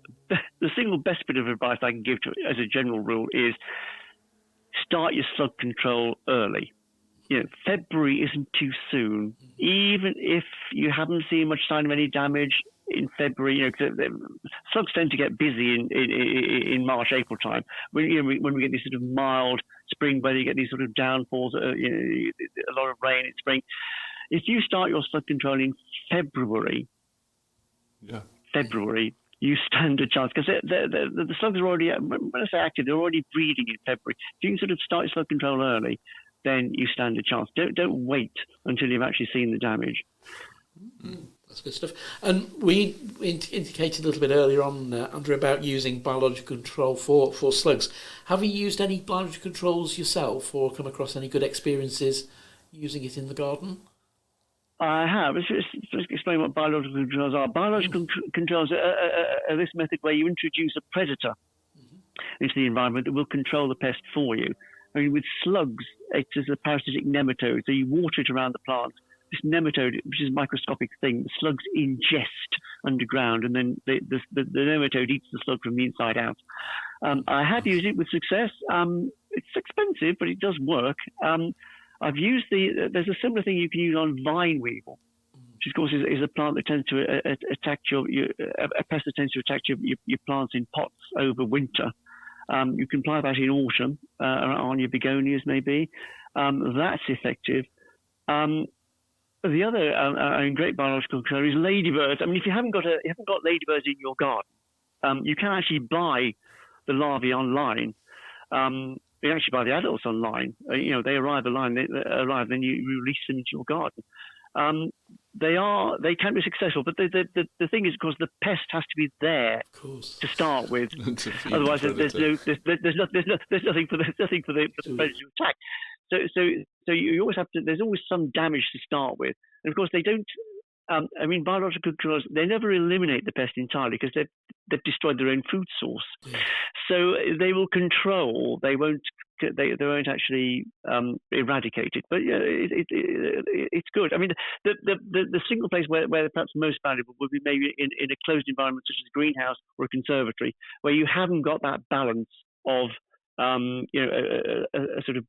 best bit of advice I can give to as a general rule is start your slug control early. February isn't too soon. Even if you haven't seen much sign of any damage in February, slugs tend to get busy in March, April time. When we get this sort of mild spring weather, you get these sort of downfalls, a lot of rain in spring. If you start your slug control in February, you stand a chance, because the slugs are already, when I say active, they're already breeding in February. If you can sort of start your slug control early, then you stand a chance. Don't wait until you've actually seen the damage. That's good stuff. And we indicated a little bit earlier on, Andrew, about using biological control for slugs. Have you used any biological controls yourself, or come across any good experiences using it in the garden? I have. Let's explain what biological controls are. Biological controls are this method where you introduce a predator into the environment that will control the pest for you. I mean, with slugs, it's as a parasitic nematode, so you water it around the plant. This nematode, which is a microscopic thing, the slugs ingest underground, and then the nematode eats the slug from the inside out. I have used it with success. It's expensive, but it does work. I've used there's a similar thing you can use on vine weevil, which of course is a plant that tends to attack a pest that tends to attack your plants in pots over winter. You can apply that in autumn on your begonias maybe. That's effective. The other great biological control is ladybirds. I mean, if you haven't got ladybirds in your garden, you can actually buy the larvae online. You can actually buy the adults online. They arrive online. They arrive, then you release them into your garden. They can be successful, but the thing is, of course, the pest has to be there to start with. Otherwise, there's nothing for the predator to attack. So you always have to. There's always some damage to start with, and of course they don't. Biological controls, they never eliminate the pest entirely because they've destroyed their own food source. Yeah. So they will control. They won't actually eradicate it. But it's good. I mean, the single place where they're perhaps most valuable would be maybe in a closed environment such as a greenhouse or a conservatory, where you haven't got that balance of a sort of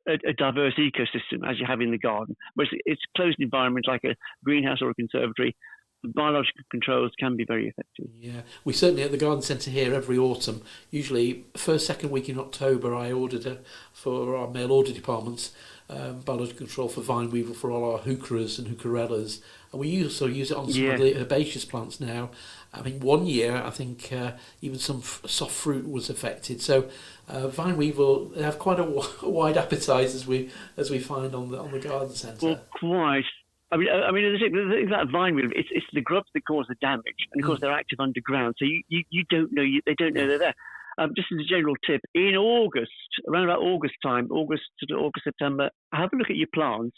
a diverse ecosystem as you have in the garden. Whereas it's a closed environment like a greenhouse or a conservatory, biological controls can be very effective. Yeah, we certainly at the garden centre here every autumn, usually first, second week in October, I ordered for our mail order departments, biological control for vine weevil for all our heucheras and heucherellas. And we also use it on some of the herbaceous plants now. I mean, one year, I think even some soft fruit was affected. So vine weevil, they have quite a wide appetite as we find on the garden centre. Well, quite. I mean, the thing about vine weevil, it's the grubs that cause the damage, and of course they're active underground, so you don't know they don't know they're there. Just as a general tip, in August, around about August time, August, September, have a look at your plants.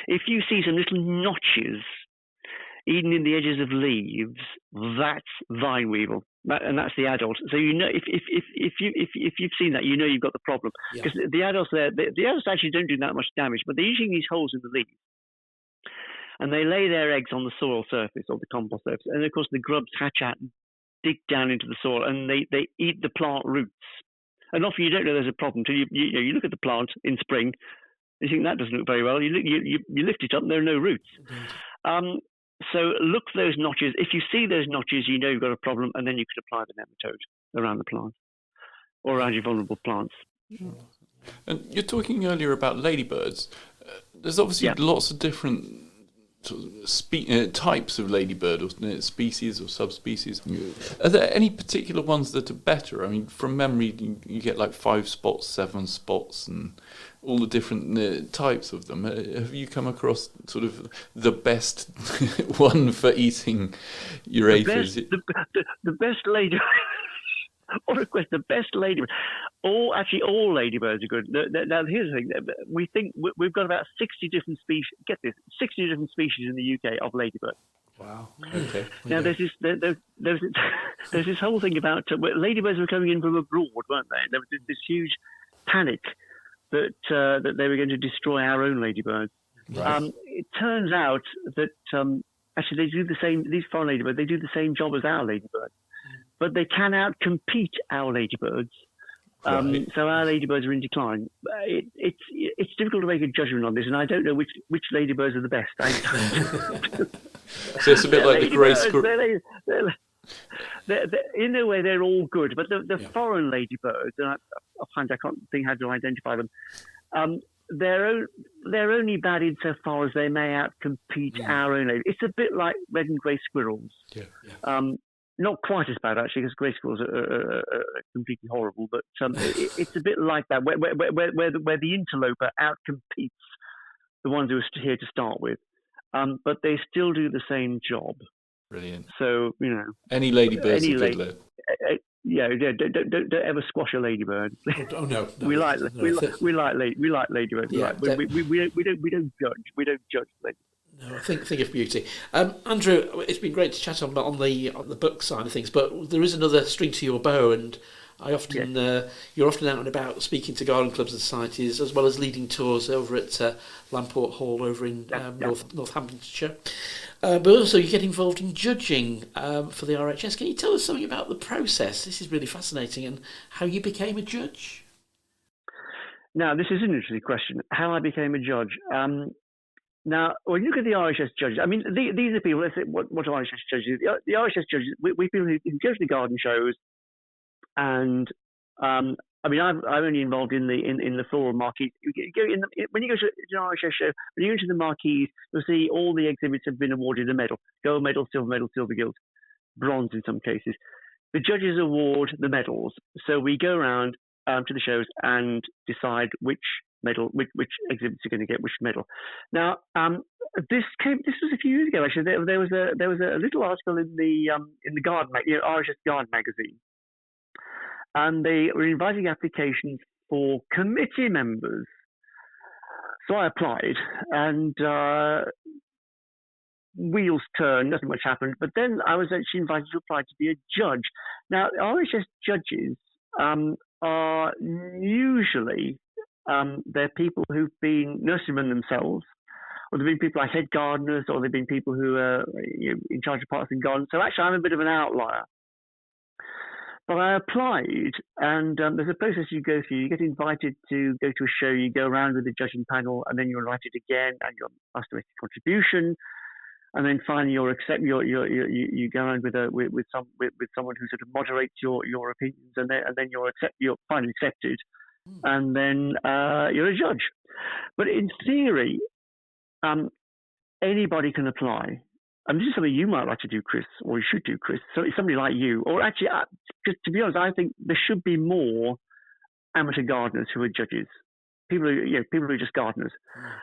If you see some little notches, even in the edges of leaves, that's vine weevil, and that's the adult. So you know if you've seen that, you know you've got the problem, because the adults the adults actually don't do that much damage, but they're usually in these holes in the leaves, and they lay their eggs on the soil surface or the compost surface, and of course the grubs hatch out and dig down into the soil, and they eat the plant roots. And often you don't know there's a problem till you look at the plant in spring. You think that doesn't look very well. You lift it up and there are no roots. So look for those notches. If you see those notches, you know you've got a problem, and then you could apply the nematode around the plant or around your vulnerable plants. Sure. And you're talking earlier about ladybirds. There's obviously lots of different types of ladybird, or species or subspecies. Are there any particular ones that are better? I mean, from memory, you get like 5 spots, 7 spots, and all the different types of them. Have you come across sort of the best one for eating your aphids? The best ladybird. Or of course, the best ladybird. All ladybirds are good. Now, here's the thing: we think we've got about 60 different species. Get this, 60 different species in the UK of ladybird. Wow. Okay. Now there's this whole thing about ladybirds were coming in from abroad, weren't they? There was this huge panic that they were going to destroy our own ladybirds. Right. It turns out that actually they do the same. These foreign ladybirds, they do the same job as our ladybirds, but they can outcompete our ladybirds. Right. So our ladybirds are in decline. It's difficult to make a judgment on this, and I don't know which ladybirds are the best. So it's a bit like the grey squirrel. In a way, they're all good, but the foreign ladybirds, and I can't think how to identify them. They're only bad insofar as they may outcompete our own ladybirds. It's a bit like red and grey squirrels. Not quite as bad, actually, because grey squirrels are completely horrible. But it's a bit like that, where the interloper outcompetes the ones who are here to start with, but they still do the same job. Brilliant. So any ladybirds are good. Don't ever squash a ladybird. Oh no. We like ladybirds. Yeah, we don't judge ladybirds. No, I think of beauty. Andrew, it's been great to chat on the book side of things, but there is another string to your bow, and I often you're often out and about speaking to garden clubs and societies, as well as leading tours over at Lamport Hall over in Northamptonshire. But also you get involved in judging for the RHS. Can you tell us something about the process? This is really fascinating, and how you became a judge. Now, this is an interesting question. How I became a judge. Now, when you look at the RHS judges, I mean, these are people, let's say, what RHS judges do. The RHS judges, we people who go to the garden shows and I mean, I'm only involved in the floral marquee. When you go to an RHS show, when you go to the marquees, you'll see all the exhibits have been awarded a medal: gold medal, silver gilt, bronze in some cases. The judges award the medals, so we go around to the shows and decide which exhibits are going to get which medal. Now, this was a few years ago actually. There was a little article in the Garden, RHS Garden magazine, and they were inviting applications for committee members. So I applied, and wheels turned, nothing much happened. But then I was actually invited to apply to be a judge. Now, RHS judges are usually they're people who've been nurserymen themselves, or they've been people like head gardeners, or they've been people who are in charge of parks and gardens. So actually, I'm a bit of an outlier. But I applied, and there's a process you go through. You get invited to go to a show. You go around with the judging panel, and then you're invited again, and you're asked to make a contribution. And then finally, you go around with someone who sort of moderates your opinions, and then you're finally accepted, and then you're a judge. But in theory, anybody can apply. And this is something you might like to do, Chris, or you should do, Chris. So it's somebody like you, or actually, to be honest, I think there should be more amateur gardeners who are judges. People who are just gardeners.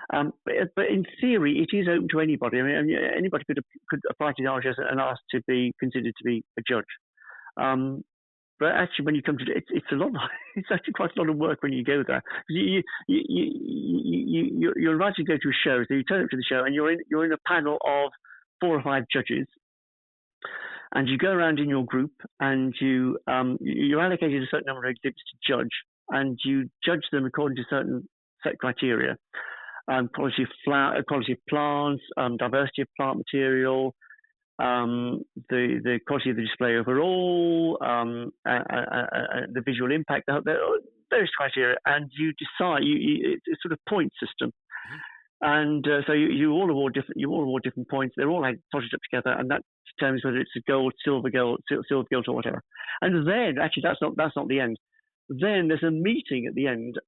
But in theory, it is open to anybody. I mean, anybody could apply to the RHS and ask to be considered to be a judge. But actually, when you come to it, it's a lot. It's actually quite a lot of work when you go there. You're invited to go to a show, so you turn up to the show, and you're in a panel of 4 or 5 judges, and you go around in your group, and you're allocated a certain number of exhibits to judge, and you judge them according to certain set criteria: quality of plants, diversity of plant material, the quality of the display overall, the visual impact, various criteria, and you decide. It's a sort of point system. And so you all award different points. They're all plotted up together, and that determines whether it's a gold, silver gilt, or whatever. And then, actually, that's not the end. Then there's a meeting at the end,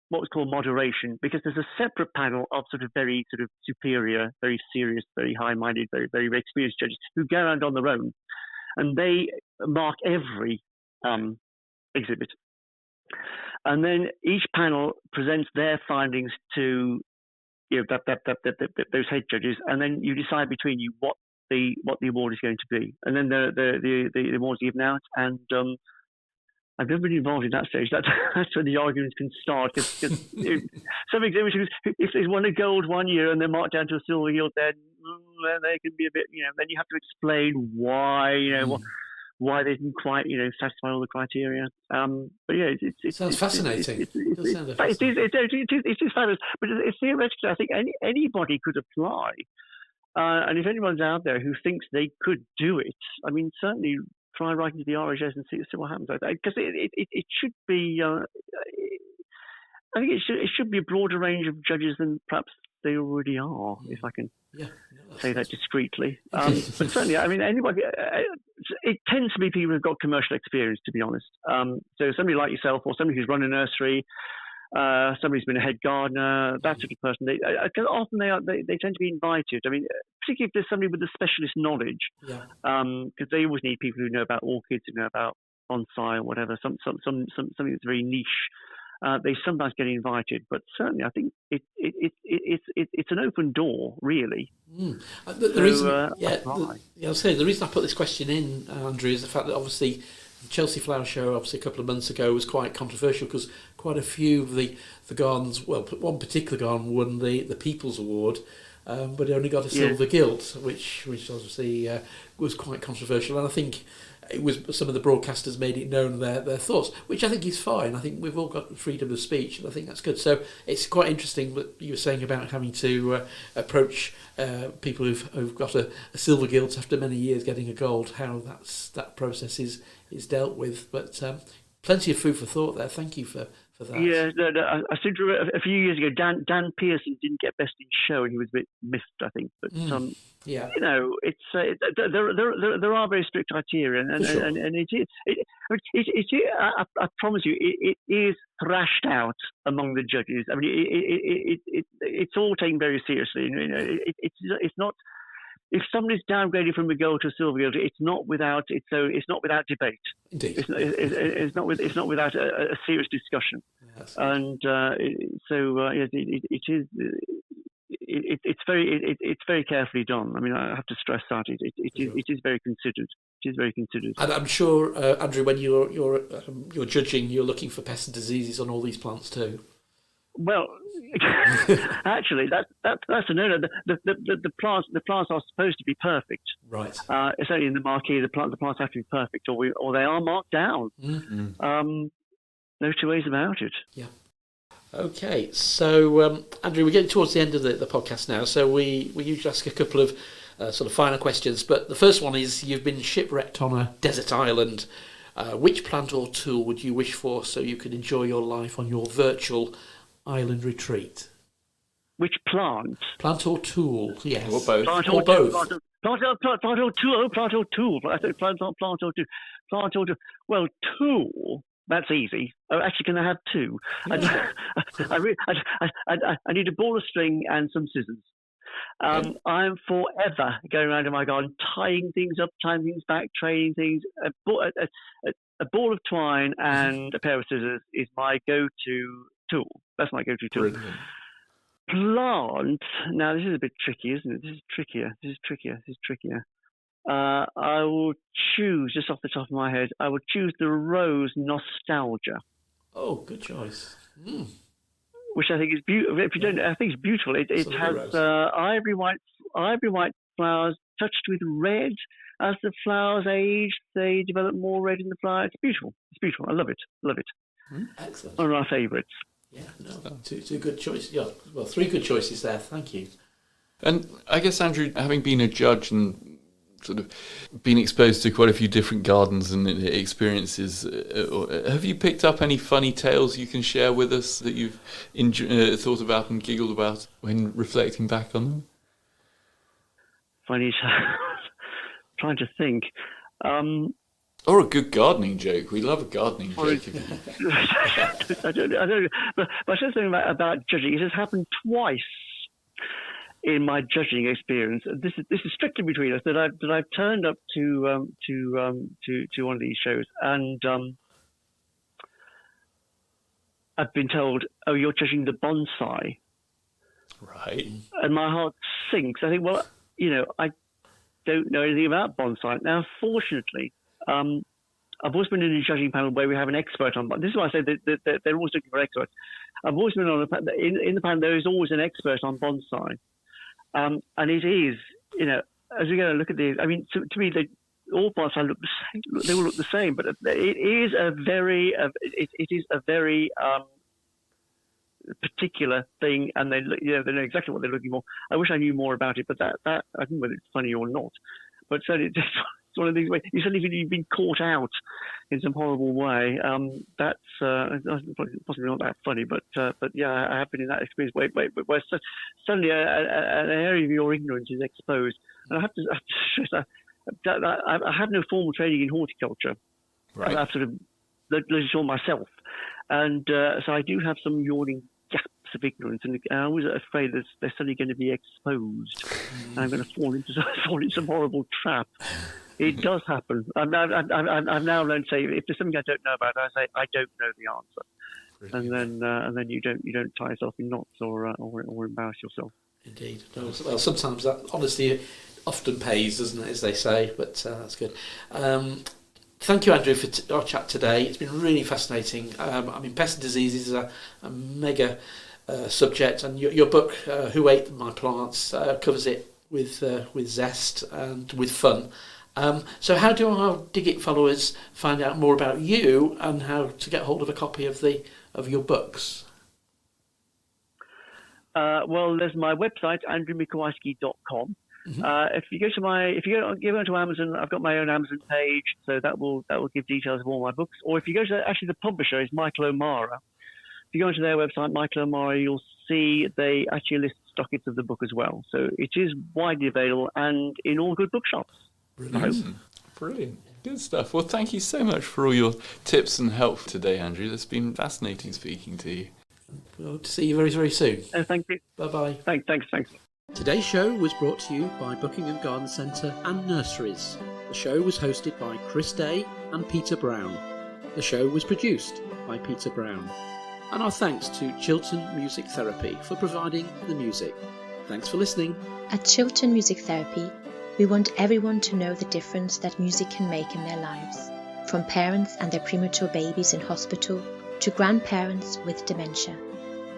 what was called moderation, because there's a separate panel of very superior, very serious, very high-minded, very, very experienced judges who go around on their own, and they mark every exhibit. And then each panel presents their findings to those head judges, and then you decide between you what the award is going to be. And then the awards are given out, and I've never been involved in that stage. That's when the arguments can start. Because some exhibits, if they've won a gold one year and they're marked down to a silver gilt, then they can be a bit, then you have to explain why, why they didn't quite, satisfy all the criteria. But yeah, it sounds fascinating. It is fabulous. But theoretically, I think anybody could apply. And if anyone's out there who thinks they could do it, I mean, certainly try writing to the RHS and see what happens. Because it should be, I think it should be a broader range of judges than perhaps they already are, if I can say that discreetly. But certainly, I mean, anybody, it tends to be people who've got commercial experience, to be honest. So somebody like yourself, or somebody who's run a nursery, somebody who's been a head gardener, that sort of person. Because often they tend to be invited. I mean, particularly if there's somebody with a specialist knowledge, because they always need people who know about orchids, who know about bonsai or whatever. Something that's very niche. They sometimes get invited, but certainly I think it's an open door, really. The reason I put this question in, Andrew, is the fact that obviously the Chelsea Flower Show, obviously a couple of months ago, was quite controversial because quite a few of the gardens, well, one particular garden won the People's Award, but it only got a silver gilt, which obviously was quite controversial, and I think it was some of the broadcasters made it known their thoughts, which I think is fine. I think we've all got freedom of speech, and I think that's good. So it's quite interesting what you were saying about having to approach people who've got a silver gilt after many years getting a gold, how that process is dealt with. But plenty of food for thought there. Thank you for for that. Yeah, no, I seem to remember a few years ago, Dan Pearson didn't get Best in Show, and he was a bit missed, I think. But yeah, it's there are very strict criteria, and for sure. and I promise you, it is thrashed out among the judges. I mean, it's all taken very seriously. It's not. If somebody's downgraded from a gold to a silver gold, it's not without debate. Indeed. It's not without a serious discussion. Yes. And it's very carefully done. I mean, I have to stress that it is very considered. It is very considered. And I'm sure, Andrew, when you're judging, you're looking for pests and diseases on all these plants too. Well, actually, that's a no. The plants are supposed to be perfect. Right. Certainly in the marquee, the plants have to be perfect, or they are marked down. Mm-hmm. No two ways about it. Yeah. Okay, so Andrew, we're getting towards the end of the podcast now, so we usually ask a couple of sort of final questions, but the first one is, you've been shipwrecked on a desert island. Which plant or tool would you wish for so you could enjoy your life on your virtual island retreat? Which plant? Plant or tool, yes. Or both. Plant or both. Plant or tool. Plant or tool. Well, tool. That's easy. Oh, actually, can I have two? I need a ball of string and some scissors. I'm forever going around in my garden, tying things up, tying things back, training things. A ball of twine and a pair of scissors is my go-to tool. That's my go-to tool. Brilliant. Plant. Now, this is a bit tricky, isn't it? This is trickier. I will choose, just off the top of my head, I would choose the rose Nostalgia. Oh, good choice. Which I think is beautiful. If you don't, I think it's beautiful. It has ivory white flowers touched with red. As the flowers age, they develop more red in the flower. It's beautiful. I love it. Excellent. One of our favourites. Yeah, no, two good choices. Yeah, well, three good choices there. Thank you. And I guess, Andrew, having been a judge and sort of been exposed to quite a few different gardens and experiences, have you picked up any funny tales you can share with us that you've thought about and giggled about when reflecting back on them? Funny tales. Trying to think. Or a good gardening joke. We love a gardening joke. I don't know. But I was just thinking about judging. It has happened twice in my judging experience. This is strictly between us, that I've turned up to one of these shows, and I've been told, "Oh, you're judging the bonsai." Right. And my heart sinks. I think, well, I don't know anything about bonsai. Now, fortunately, I've always been in a judging panel where we have an expert on. This is why I say that they're always looking for experts. I've always been on in the panel. There is always an expert on bonsai, and it is, as we go and look at these. I mean, to me, all bonsai look the same. They all look the same, but it is a very particular thing, and they know exactly what they're looking for. I wish I knew more about it, but that I don't know whether it's funny or not. But certainly, it's one of these ways. You suddenly feel you've been caught out in some horrible way. That's possibly not that funny, but yeah, I have been in that experience where suddenly an area of your ignorance is exposed. And I have to stress that I have no formal training in horticulture. Right. I've sort of learned it all myself, and so I do have some yawning gaps of ignorance, and I was afraid that they're suddenly going to be exposed, and I'm going to fall into some horrible trap. It does happen. I've now learned to say, if there's something I don't know about, I say I don't know the answer, and then you don't tie yourself in knots or embarrass yourself. Indeed. Well, sometimes that honesty often pays, doesn't it, as they say? But that's good. Thank you, Andrew, for our chat today. It's been really fascinating. I mean, pest and diseases is a mega subject, and your book, Who Ate My Plants, covers it with zest and with fun. So how do our Dig It followers find out more about you and how to get hold of a copy of your books? Well, there's my website, andrewmikolajski.com. If you go onto Amazon, I've got my own Amazon page, so that will give details of all my books. Or if you go to the publisher is Michael O'Mara, you go onto their website, Michael O'Mara, you'll see they actually list stockings of the book as well. So it is widely available and in all good bookshops. Brilliant. Good stuff. Well, thank you so much for all your tips and help today, Andrew. It's been fascinating speaking to you. Well, to see you very, very soon. Thank you. Bye-bye. Thanks. Today's show was brought to you by Buckingham Garden Centre and Nurseries. The show was hosted by Chris Day and Peter Brown. The show was produced by Peter Brown. And our thanks to Chiltern Music Therapy for providing the music. Thanks for listening. At Chiltern Music Therapy, we want everyone to know the difference that music can make in their lives. From parents and their premature babies in hospital to grandparents with dementia.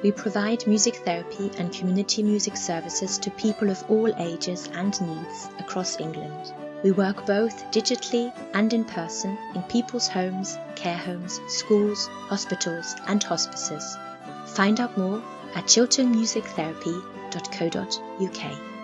We provide music therapy and community music services to people of all ages and needs across England. We work both digitally and in person in people's homes, care homes, schools, hospitals and hospices. Find out more at chilternmusictherapy.co.uk.